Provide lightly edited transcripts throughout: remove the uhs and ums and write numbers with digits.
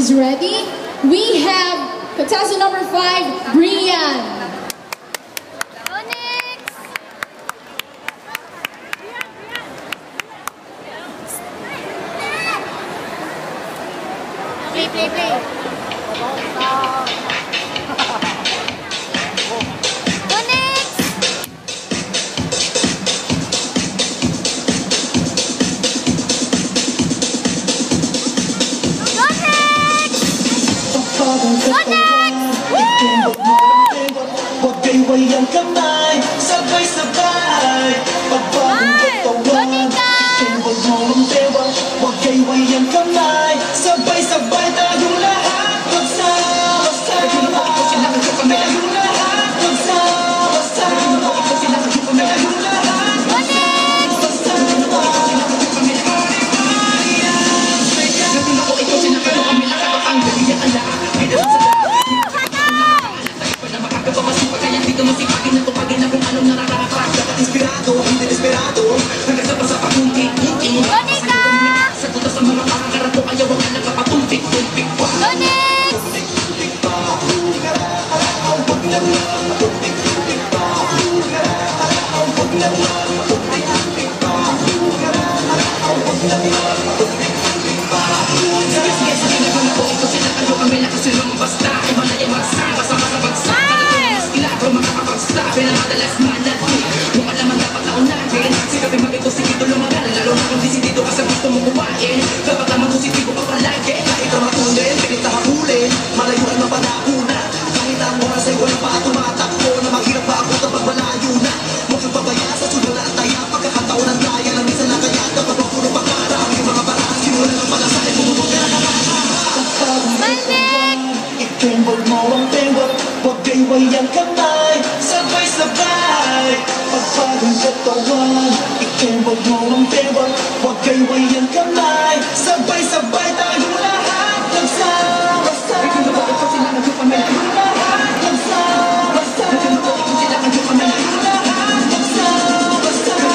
is ready. We have contestant number 5, Brian. Play. Ang kamay, sabay-sabay pagbagong katawan, itembog mo ng tewa. Huwag kayway ang kamay, sabay-sabay tayong lahat magsama-sama. Tayong lahat magsama-sama. Tayong lahat magsama-sama. Nagulo ko ito, sinakayo kami lahat ang galiyan ala. Masipagin na tupagin na kung anong nararapat. Dapat inspirado, hindi desperado. Hanggang sa basa pakunti-kunti. Sagot sa mga makakarato, ayaw ang anak na patuntik-tuntik pa. Tuntik-tuntik pa. Huwag naman, tuntik-tuntik pa. Huwag naman, tuntik-tuntik pa. Huwag naman, tuntik-tuntik pa. Sige, nagulo ko ito, sinakayo kami nakasilong basta. Imalaya magsama, sama sa bagsak. Sabi na madalas manati, kung alam ang dapat na unahin. Sikapin mag-ito, sige lumagal. Lalo na kung disidido ka sa gusto mong kumain. Dapat naman positibo ka palagi. Kahit ang matunin, pilit na habulin. Malayuan mapanahuna. Kahit ang oras ay wala pa tumatakbo. Na maghirap pa ako kapag malayo na. Huwag kang babaya sa sunod na taya. Pagkakataon ng daya lang minsan na kaya. Kapag magpuno pangarap, yung mga paraan sinula ng palasahin. Bumubog ka na naman. Itembog mo ang tembog. Huwag kayway ang kamay. Sabay-sabay pagbagong katawan, itembog mo ang tembog. Huwag kayway ang kamay. Sabay-sabay tayong lahat magsama-sama. Tayong lahat magsama-sama. Tayong lahat magsama-sama.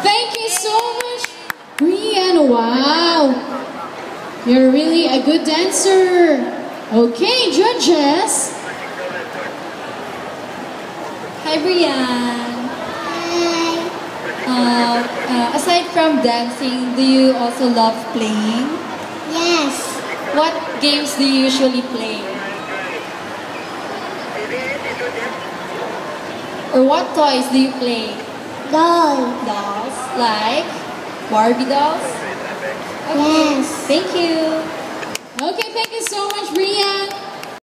Thank you so much, Brian. Wow, you're really a good dancer. Okay, judges. Hi, Brian. Aside from dancing, do you also love playing? Yes. What games do you usually play? Or what toys do you play? Dolls? Like Barbie dolls? Okay. Yes. Thank you. Okay, thank you so much, Brian.